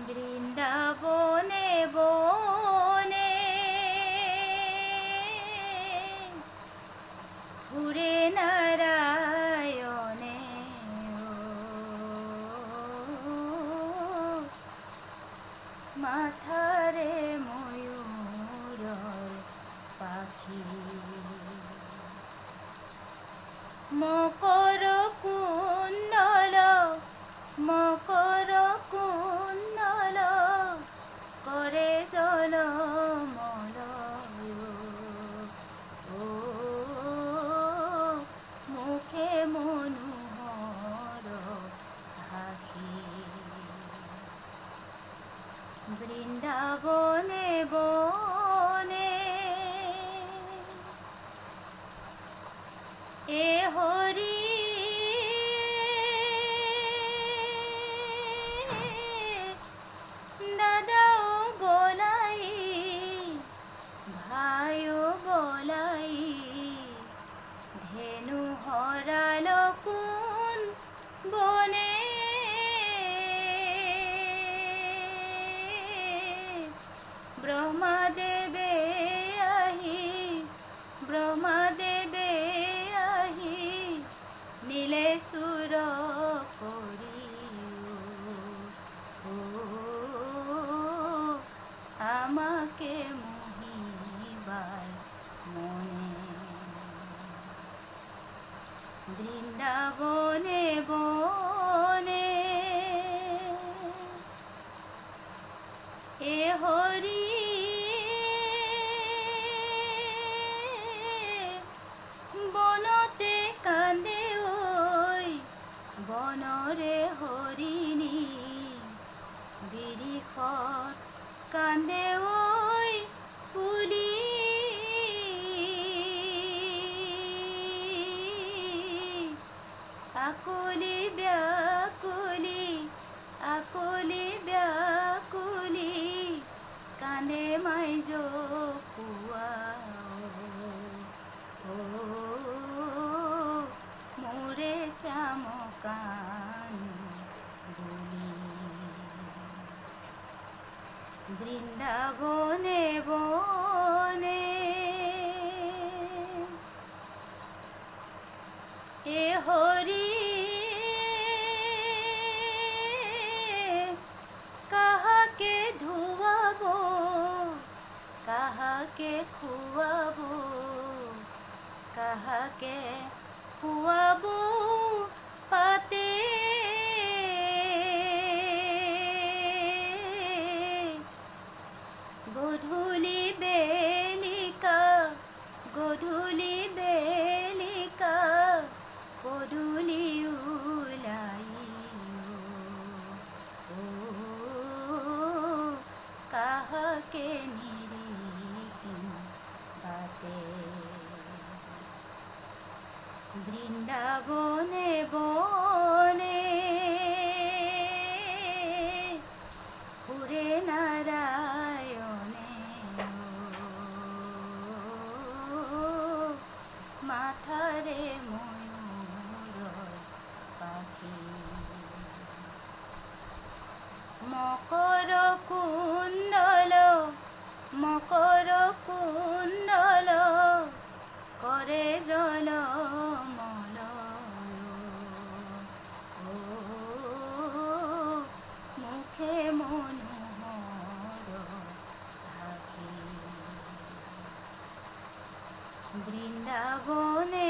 বৃন্দাবনে বনে ঘুরে নারায়ণে মাথারে ময়ূরর পাখি মকর কুণ্ডল মকর কুণ্ডল করে জলমল ও মুখে মনোহর হাসি বৃন্দাবনে বনে এ হরি দাদাও বলাই ভাইও বলাই ধেনু হরাল কোন বনে ব্রহ্মাদেবে আহি ব্রহ্মাদেবে আহি নীলে সুর করি ও আমাকে মোহিবার মনে বৃন্দাবনে বনে এ হরি বনতে কান্দে ওই বনরে হরিণী বিরিখত কান্দে ওই কুলি আকুলি ব্যাকুলি আকুলি ব্যাকুলি কান্দে মাইজ কুয়া ও মোরে শ্যাম কান বলি বৃন্দাবনে বনে এ হরি কাহাকে ধুয়াবো কাহাকে খুয়াবো কাহাকে খুয়াবো পাতে গধূলি বেলিকা গধূলি বেলিকা পদূলি উলাই ও কাহাকে নিরিখিম বাতে বৃন্দাবনে বনে ঘুরে নারায়ণে মাথারে ময়ূর পাখি মকর কুণ্ডল মকর কুণ্ডল করে জলমল ও মুখে মনোহর হাসি বৃন্দাবনে